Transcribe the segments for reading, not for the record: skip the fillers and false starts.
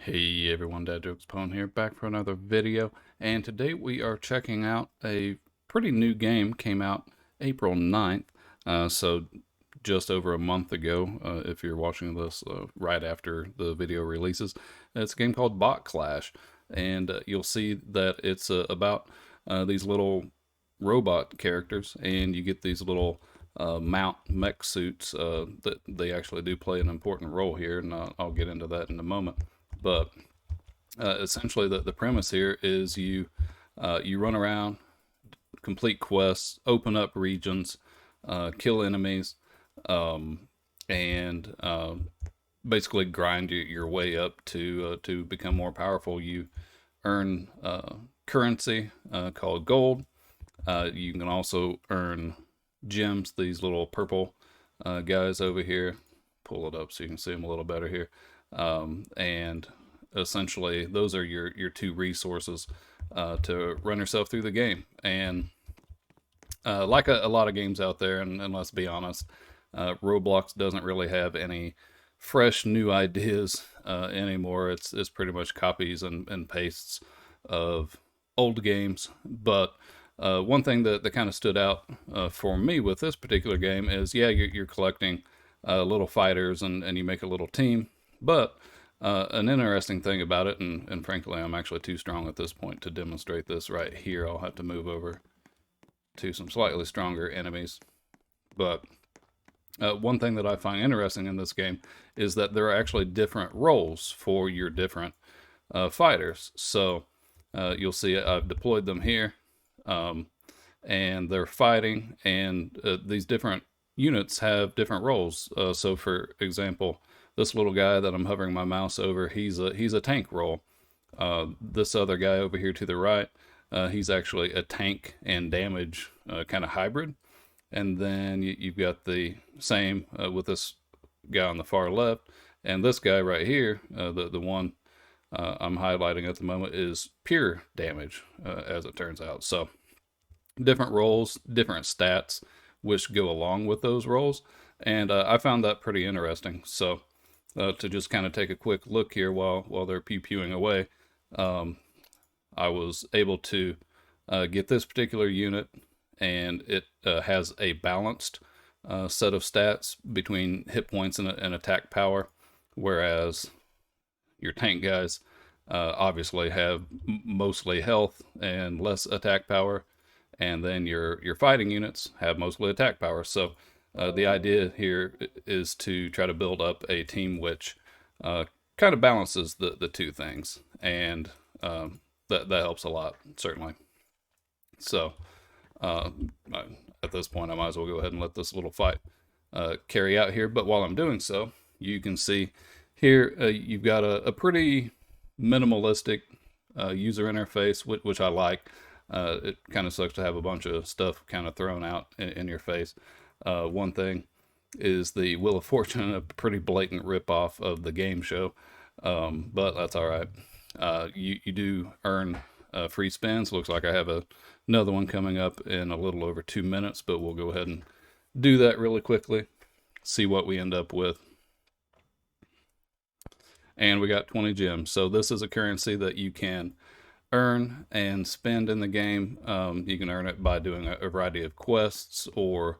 Hey everyone, Dad Jokes Pwn here, back for another video, and today we are checking out a pretty new game. Came out April 9th, so just over a month ago, if you're watching this right after the video releases. It's a game called Bot Clash, and you'll see that it's about these little robot characters, and you get these little mount mech suits that they actually do play an important role here, and I'll get into that in a moment. But essentially, the premise here is you run around, complete quests, open up regions, kill enemies, um, and basically grind your way up to become more powerful. You earn currency called gold. You can also earn gems. These little purple guys over here. Pull it up so you can see them a little better here. And essentially, those are your two resources to run yourself through the game. And like a lot of games out there, and let's be honest, Roblox doesn't really have any fresh new ideas anymore. It's pretty much copies and pastes of old games. But one thing that kind of stood out for me with this particular game is, yeah, you're collecting little fighters and you make a little team. But an interesting thing about it, and frankly, I'm actually too strong at this point to demonstrate this right here. I'll have to move over to some slightly stronger enemies. But one thing that I find interesting in this game is that there are actually different roles for your different fighters. So you'll see I've deployed them here, and they're fighting, and these different units have different roles. So, for example, this little guy that I'm hovering my mouse over, he's a tank role. This other guy over here to the right, he's actually a tank and damage kind of hybrid. And then you've got the same with this guy on the far left, and this guy right here, the one I'm highlighting at the moment, is pure damage, as it turns out. So different roles, different stats, which go along with those roles, and I found that pretty interesting. So to just kind of take a quick look here while they're pew pewing away, I was able to get this particular unit, and it has a balanced set of stats between hit points and attack power, whereas your tank guys obviously have mostly health and less attack power, and then your fighting units have mostly attack power. So the idea here is to try to build up a team which kind of balances the two things, and that helps a lot, certainly. So uh, at this point, I might as well go ahead and let this little fight carry out here. But while I'm doing so, you can see here you've got a pretty minimalistic user interface, which I like. It kind of sucks to have a bunch of stuff kind of thrown out in your face. One thing is the Wheel of Fortune, a pretty blatant ripoff of the game show, but that's all right. You do earn free spins. Looks like I have another one coming up in a little over 2 minutes, but we'll go ahead and do that really quickly, see what we end up with. And we got 20 gems. So this is a currency that you can earn and spend in the game. You can earn it by doing a variety of quests, or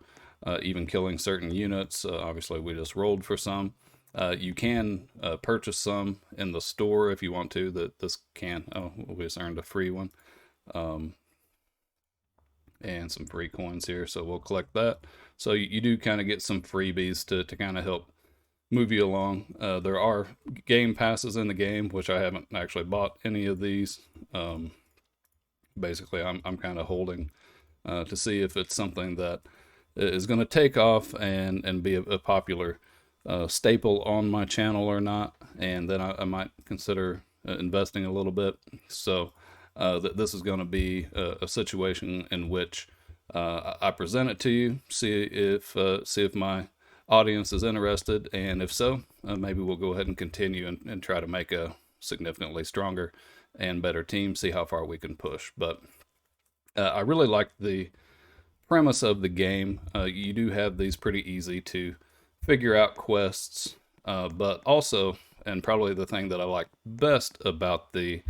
even killing certain units. Obviously, we just rolled for some. You can purchase some in the store if you want to. That this can. Oh, we just earned a free one, and some free coins here. So we'll collect that. So you do kind of get some freebies to kind of help move you along. There are game passes in the game, which I haven't actually bought any of these. Basically, I'm kind of holding to see if it's something that is going to take off and be a popular staple on my channel or not, and then I might consider investing a little bit. So this is going to be a situation in which I present it to you, see if my audience is interested, and if so, maybe we'll go ahead and continue and try to make a significantly stronger and better team, see how far we can push. But I really like the premise of the game. You do have these pretty easy to figure out quests, but also and probably the thing that I like best about the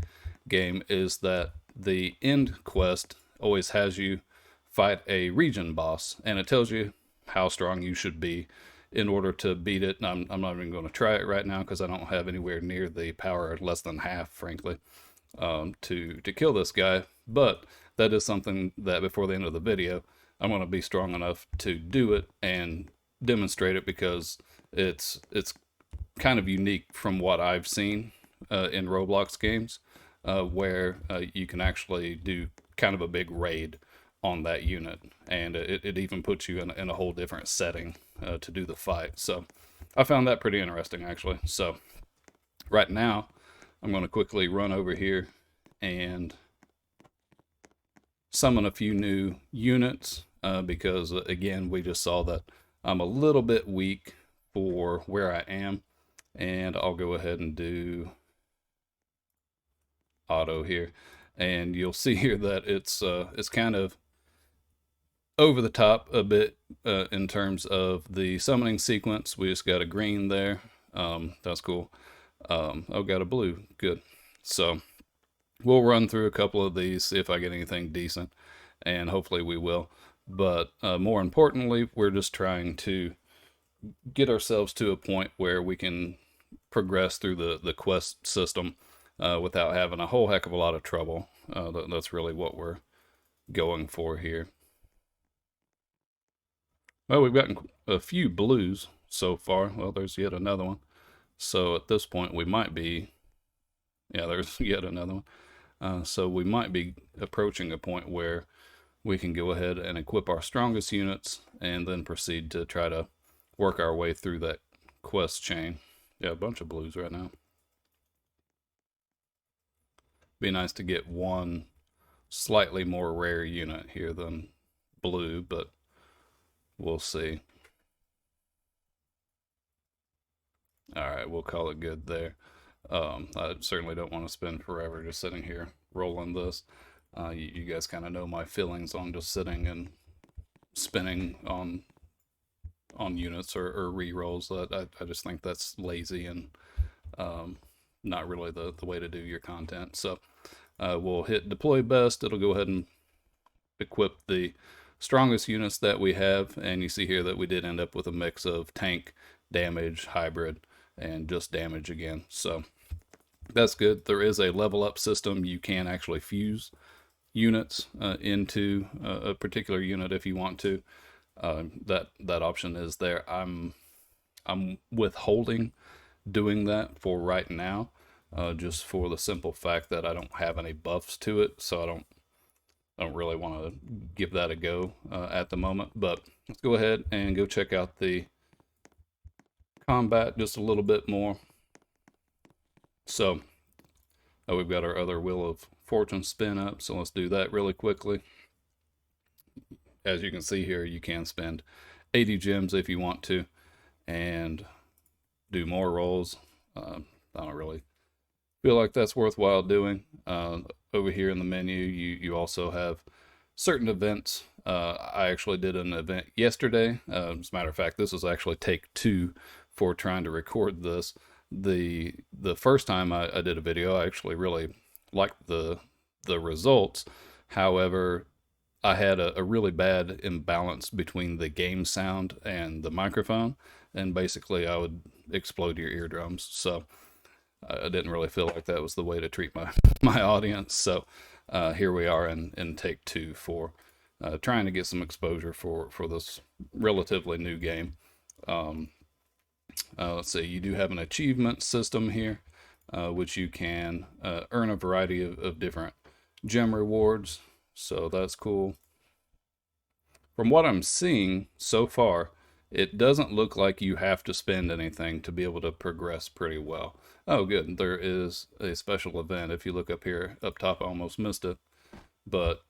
game is that the end quest always has you fight a region boss, and it tells you how strong you should be in order to beat it. And I'm not even going to try it right now because I don't have anywhere near the power, less than half, frankly, to kill this guy. But that is something that before the end of the video, I'm going to be strong enough to do it and demonstrate it, because it's kind of unique from what I've seen in Roblox games, where you can actually do kind of a big raid on that unit, and it even puts you in a whole different setting to do the fight. So I found that pretty interesting, actually. So right now, I'm going to quickly run over here and summon a few new units, because again, we just saw that I'm a little bit weak for where I am, and I'll go ahead and do auto here, and you'll see here that it's kind of over the top a bit in terms of the summoning sequence. We just got a green there. That's cool. Oh, got a blue. Good. So we'll run through a couple of these, see if I get anything decent, and hopefully we will. But more importantly, we're just trying to get ourselves to a point where we can progress through the quest system without having a whole heck of a lot of trouble. That's really what we're going for here. Well, we've gotten a few blues so far. Well, there's yet another one. So at this point, we might be... Yeah, there's yet another one. So we might be approaching a point where we can go ahead and equip our strongest units and then proceed to try to work our way through that quest chain. Yeah, a bunch of blues right now. Be nice to get one slightly more rare unit here than blue, but we'll see. All right, we'll call it good there. I certainly don't want to spend forever just sitting here rolling this. You guys kind of know my feelings on just sitting and spinning on units or re-rolls. I just think that's lazy and not really the way to do your content. So we'll hit deploy best. It'll go ahead and equip the strongest units that we have, and you see here that we did end up with a mix of tank, damage, hybrid, and just damage again. So that's good. There is a level up system. You can actually fuse units into a particular unit if you want to. That option is there. I'm withholding doing that for right now, just for the simple fact that I don't have any buffs to it, so I don't really want to give that a go at the moment. But let's go ahead and go check out the combat just a little bit more. So we've got our other Wheel of Fortune spin up, so let's do that really quickly. As you can see here, you can spend 80 gems if you want to and do more rolls. I don't really feel like that's worthwhile doing. Over here in the menu, you also have certain events. I actually did an event yesterday. As a matter of fact, this was actually take 2 for trying to record this. The first time I did a video, I actually really liked the results. However, I had a really bad imbalance between the game sound and the microphone, and basically I would explode your eardrums. So I didn't really feel like that was the way to treat my audience. So here we are in take 2 for trying to get some exposure for this relatively new game. Let's see, you do have an achievement system here, which you can earn a variety of different gem rewards. So that's cool. From what I'm seeing so far, it doesn't look like you have to spend anything to be able to progress pretty well. Oh, good. There is a special event. If you look up here, up top, I almost missed it. But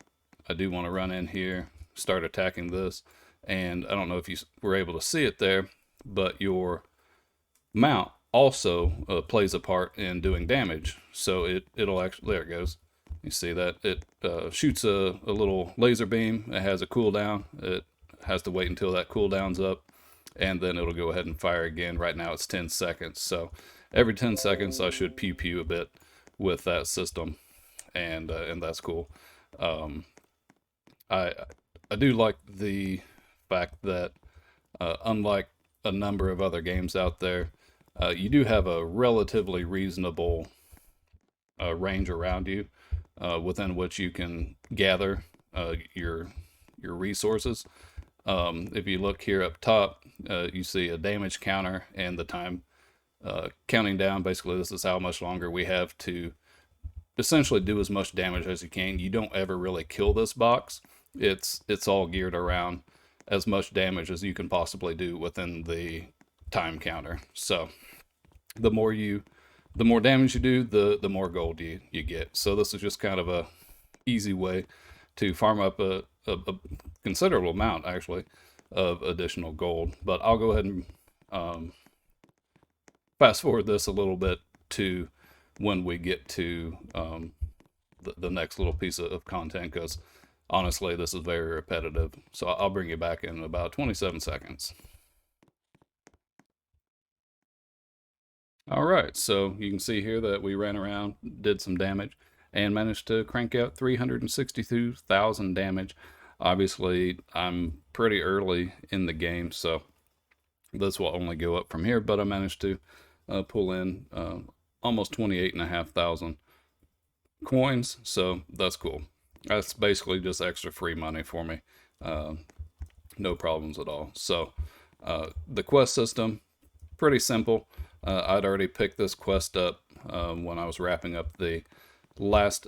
I do want to run in here, start attacking this. And I don't know if you were able to see it there, but your mount also plays a part in doing damage. So it'll actually, there it goes. You see that it shoots a little laser beam. It has a cooldown. It has to wait until that cooldown's up, and then it'll go ahead and fire again. Right now it's 10 seconds. So every 10 seconds I should pew pew a bit with that system, and that's cool. Um, I I do like the fact that unlike a number of other games out there, you do have a relatively reasonable range around you within which you can gather your resources. If you look here up top, you see a damage counter and the time counting down. Basically, this is how much longer we have to essentially do as much damage as you can. You don't ever really kill this box. It's all geared around as much damage as you can possibly do within the time counter. So the more damage you do, the more gold you get. So this is just kind of a easy way to farm up a considerable amount, actually, of additional gold. But I'll go ahead and fast forward this a little bit to when we get to the next little piece of content, because honestly, this is very repetitive. So I'll bring you back in about 27 seconds. All right, so you can see here that we ran around, did some damage, and managed to crank out 362,000 damage. Obviously, I'm pretty early in the game, so this will only go up from here, but I managed to pull in almost 28,500 coins, so that's cool. That's basically just extra free money for me. No problems at all. So the quest system, pretty simple. I'd already picked this quest up when I was wrapping up the last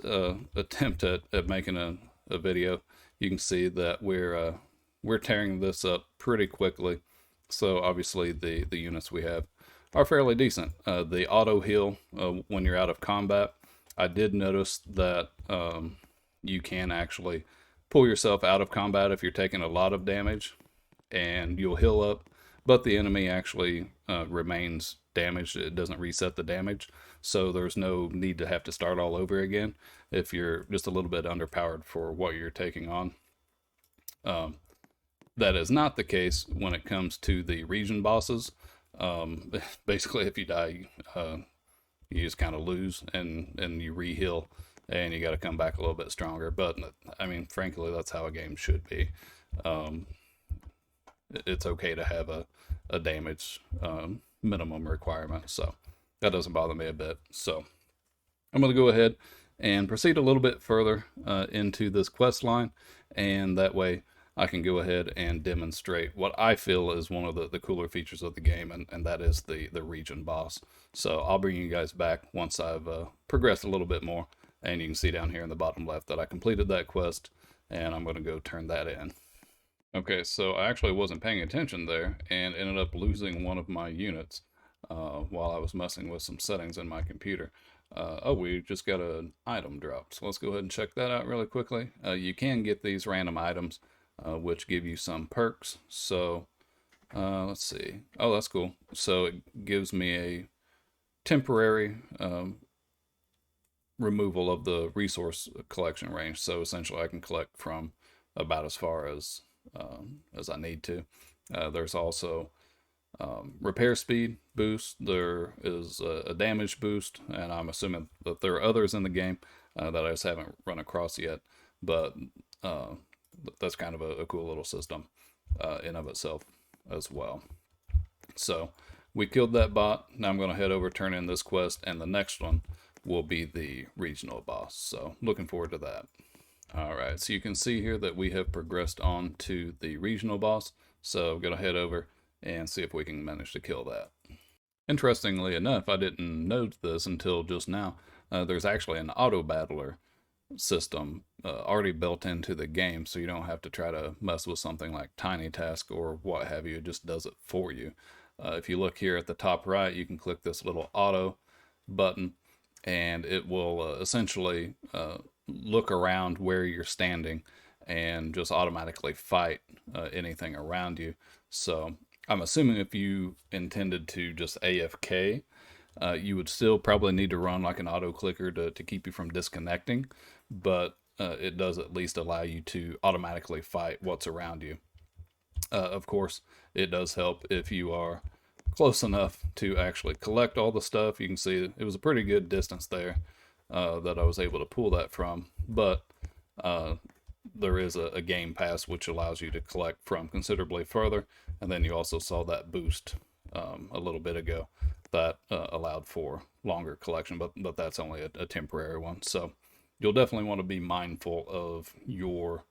attempt at making a video. You can see that we're tearing this up pretty quickly. So obviously the units we have are fairly decent. The auto heal when you're out of combat, I did notice that you can actually pull yourself out of combat if you're taking a lot of damage, and you'll heal up, but the enemy actually remains damaged. It doesn't reset the damage, so there's no need to have to start all over again if you're just a little bit underpowered for what you're taking on. That is not the case when it comes to the region bosses. Basically, if you die, you just kind of lose, and you re-heal, and you got to come back a little bit stronger. But I mean, frankly, that's how a game should be. It's okay to have a damage minimum requirement, so that doesn't bother me a bit. So I'm going to go ahead and proceed a little bit further into this quest line, and that way I can go ahead and demonstrate what I feel is one of the cooler features of the game, and that is the region boss. So I'll bring you guys back once I've progressed a little bit more, and you can see down here in the bottom left that I completed that quest, and I'm going to go turn that in. Okay, so I actually wasn't paying attention there and ended up losing one of my units while I was messing with some settings in my computer. Oh, we just got an item drop, so let's go ahead and check that out really quickly. You can get these random items which give you some perks. So let's see. Oh, that's cool. So it gives me a temporary removal of the resource collection range. So essentially I can collect from about as far as I need to. There's also repair speed boost. There is a damage boost, and I'm assuming that there are others in the game that I just haven't run across yet. But that's kind of a cool little system in of itself as well. So we killed that bot. Now I'm going to head over, turn in this quest, and the next one will be the regional boss. So looking forward to that. All right, so you can see here that we have progressed on to the regional boss. So I'm going to head over and see if we can manage to kill that. Interestingly enough, I didn't note this until just now. There's actually an auto battler system already built into the game, so you don't have to try to mess with something like Tiny Task or what have you. It just does it for you. If you look here at the top right, you can click this little auto button, and it will essentially look around where you're standing and just automatically fight anything around you. So I'm assuming if you intended to just AFK, you would still probably need to run like an auto clicker to keep you from disconnecting, but it does at least allow you to automatically fight what's around you. Of course, it does help if you are close enough to actually collect all the stuff. You can see it was a pretty good distance there that I was able to pull that from, but there is a game pass which allows you to collect from considerably further, and then you also saw that boost a little bit ago that allowed for longer collection, but that's only a temporary one. So you'll definitely want to be mindful of your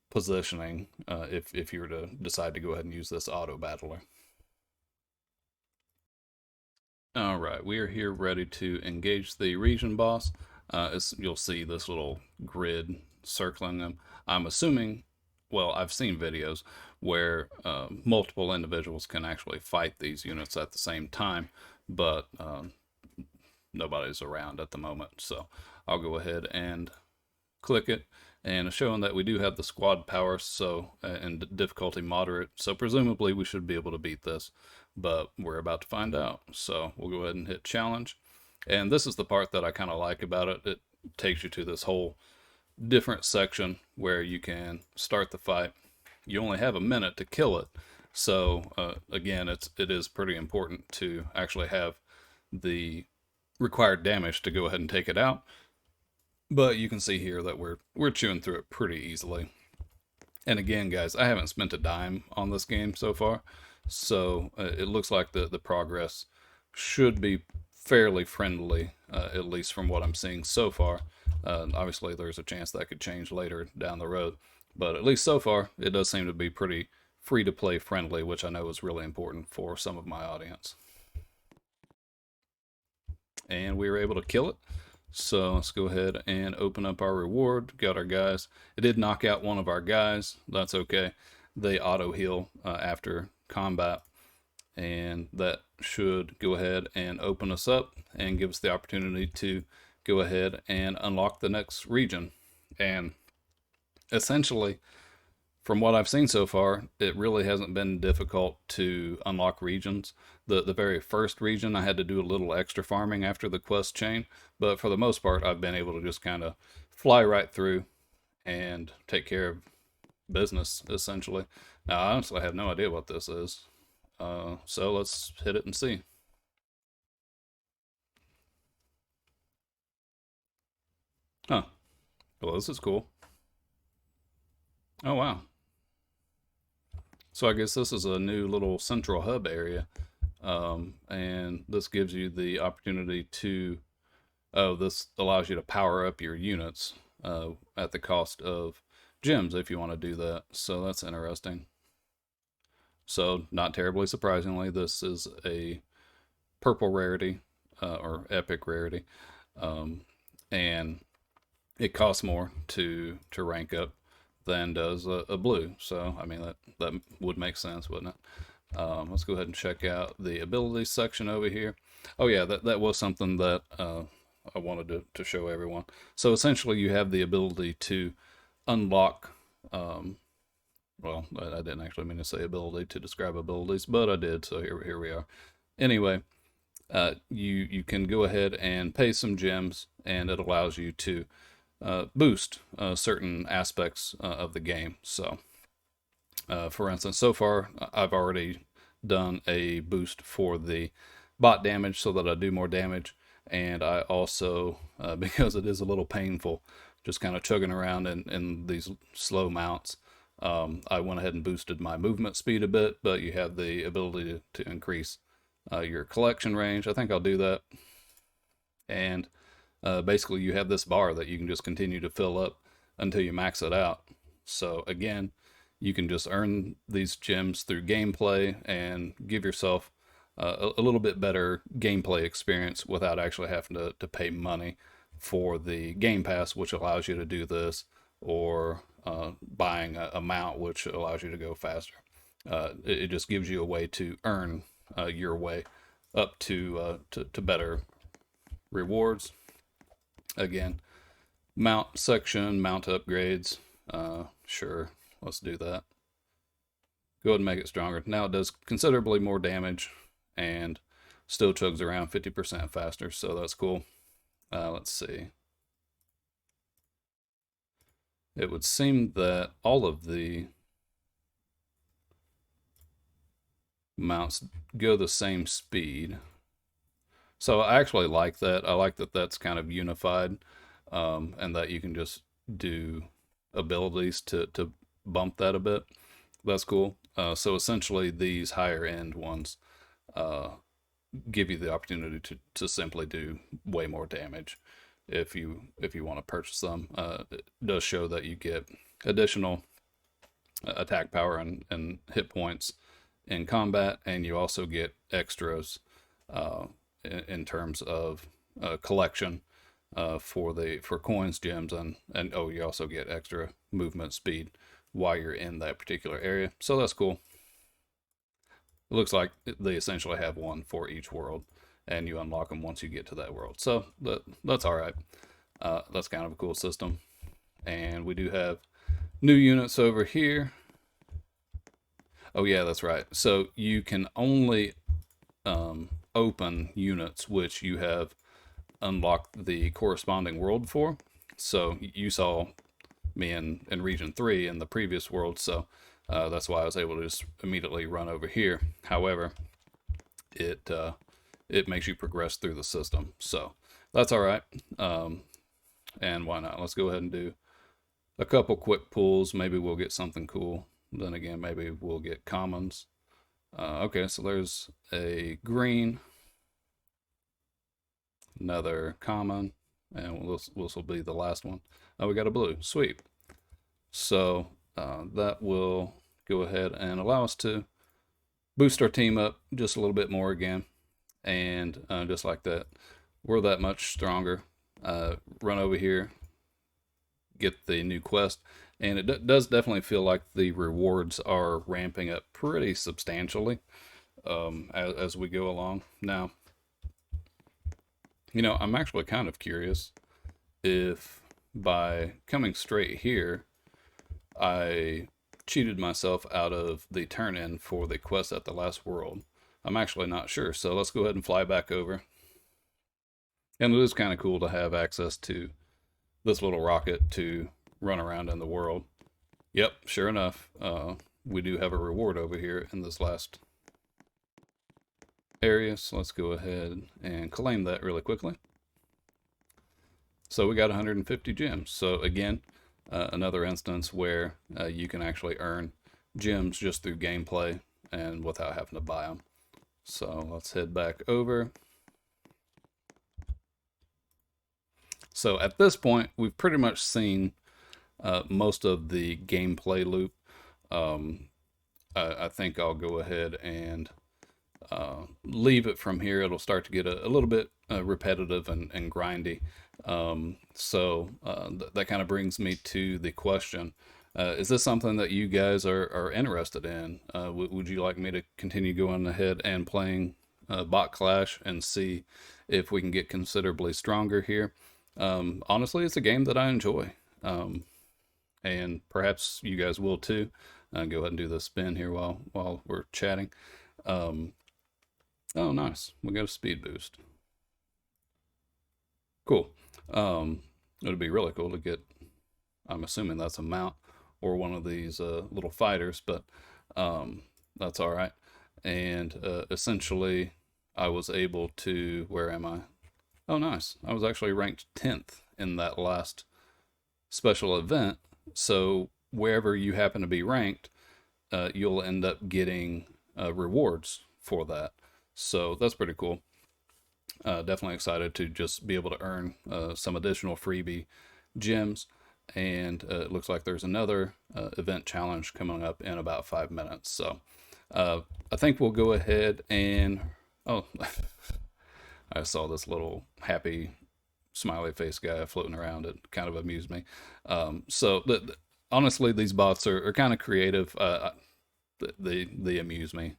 positioning if you were to decide to go ahead and use this auto battler. All right, we are here ready to engage the region boss. As you'll see this little grid circling them. I'm assuming, well, I've seen videos where multiple individuals can actually fight these units at the same time, but nobody's around at the moment. So I'll go ahead and click it, and showing that we do have the squad power, so and difficulty moderate, so presumably we should be able to beat this, but we're about to find out. So we'll go ahead and hit challenge, and this is the part that I kind of like about it. It takes you to this whole different section where you can start the fight. You only have a minute to kill it, so again, it is pretty important to actually have the required damage to go ahead and take it out. But you can see here that we're chewing through it pretty easily. And again, guys, I haven't spent a dime on this game so far, so it looks like the progress should be fairly friendly, at least from what I'm seeing so far. Obviously, there's a chance that could change later down the road, but at least so far, it does seem to be pretty free-to-play friendly, which I know is really important for some of my audience. And we were able to kill it. So let's go ahead and open up our reward. Got our guys. It did knock out one of our guys. That's okay. They auto heal after combat, and that should go ahead and open us up and give us the opportunity to go ahead and unlock the next region. And essentially, from what I've seen so far, it really hasn't been difficult to unlock regions. The very first region, I had to do a little extra farming after the quest chain, but for the most part, I've been able to just kind of fly right through and take care of business, essentially. Now, I honestly have no idea what this is, so let's hit it and see. Huh. Well, this is cool. Oh, wow. So I guess this is a new little central hub area. And this gives you the opportunity to, oh, this allows you to power up your units at the cost of gems if you want to do that. So that's interesting. So not terribly surprisingly, this is a purple rarity or epic rarity, and it costs more to rank up than does a blue. So I mean that would make sense, wouldn't it? Let's go ahead and check out the abilities section over here. Oh yeah, that was something that I wanted to show everyone. So essentially you have the ability to unlock, well, I didn't actually mean to say ability to describe abilities, but I did, so here we are. Anyway, you can go ahead and pay some gems, and it allows you to boost certain aspects of the game. So for instance, so far I've already done a boost for the bot damage so that I do more damage, and I also, because it is a little painful just kind of chugging around in these slow mounts, I went ahead and boosted my movement speed a bit, but you have the ability to increase your collection range. I think I'll do that. And basically you have this bar that you can just continue to fill up until you max it out. So again, you can just earn these gems through gameplay and give yourself a little bit better gameplay experience without actually having to pay money for the Game Pass, which allows you to do this, or buying a mount, which allows you to go faster. It just gives you a way to earn your way up to better rewards. Again, mount section, mount upgrades. Sure, let's do that. Go ahead and make it stronger. Now it does considerably more damage and still chugs around 50% faster, so that's cool. Let's see. It would seem that all of the mounts go the same speed. So I actually like that. I like that that's kind of unified, and that you can just do abilities to bump that a bit. That's cool. So essentially, these higher end ones uh, give you the opportunity to simply do way more damage if you want to purchase them. It does show that you get additional attack power and hit points in combat, and you also get extras uh, in terms of collection for coins, gems, and oh, you also get extra movement speed while you're in that particular area. So that's cool. It looks like they essentially have one for each world, and you unlock them once you get to that world. So that's all right. That's kind of a cool system. And we do have new units over here. Oh yeah, that's right. So you can only open units which you have unlocked the corresponding world for. So you saw me in region 3 in the previous world, so that's why I was able to just immediately run over here. However, it makes you progress through the system, so that's all right. And why not? Let's go ahead and do a couple quick pulls. Maybe we'll get something cool. Then again, maybe we'll get commons. Okay, so there's a green, another common, and this will be the last one. Oh, we got a blue. Sweet. So that will go ahead and allow us to boost our team up just a little bit more again. And just like that, we're that much stronger. Run over here, get the new quest, and it does definitely feel like the rewards are ramping up pretty substantially as we go along. Now, you know, I'm actually kind of curious if by coming straight here, I cheated myself out of the turn-in for the quest at the last world. I'm actually not sure, so let's go ahead and fly back over. And it is kind of cool to have access to this little rocket to run around in the world. Yep, sure enough, we do have a reward over here in this last area, so let's go ahead and claim that really quickly. So we got 150 gems. So again, another instance where you can actually earn gems just through gameplay and without having to buy them. So let's head back over. So at this point, we've pretty much seen most of the gameplay loop. I think I'll go ahead and leave it from here. It'll start to get a little bit repetitive and grindy. So that kind of brings me to the question. Is this something that you guys are interested in? Would you like me to continue going ahead and playing Bot Clash and see if we can get considerably stronger here? Honestly, it's a game that I enjoy. And perhaps you guys will too. Go ahead and do the spin here while we're chatting. Oh, nice. We got a speed boost. Cool. It'd be really cool to get, I'm assuming that's a mount or one of these little fighters, but that's all right. And essentially, I was able to, where am I? Oh, nice. I was actually ranked 10th in that last special event. So wherever you happen to be ranked, you'll end up getting rewards for that. So that's pretty cool. Definitely excited to just be able to earn some additional freebie gems. And it looks like there's another event challenge coming up in about 5 minutes. So I think we'll go ahead and, oh, I saw this little happy smiley face guy floating around. It kind of amused me. Honestly, these bots are kind of creative. They amuse me,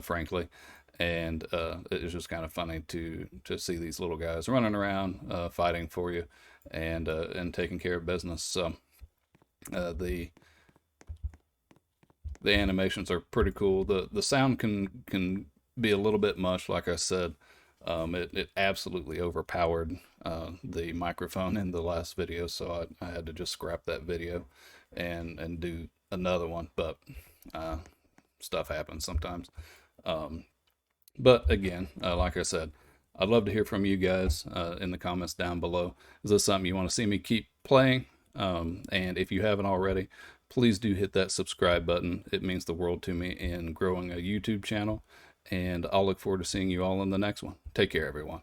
frankly. And it's just kind of funny to see these little guys running around, fighting for you, and taking care of business. So the animations are pretty cool. The sound can be a little bit much, like I said. It absolutely overpowered the microphone in the last video, so I had to just scrap that video and do another one. But stuff happens sometimes. But again, like I said, I'd love to hear from you guys in the comments down below. Is this something you want to see me keep playing? And if you haven't already, please do hit that subscribe button. It means the world to me in growing a YouTube channel. And I'll look forward to seeing you all in the next one. Take care, everyone.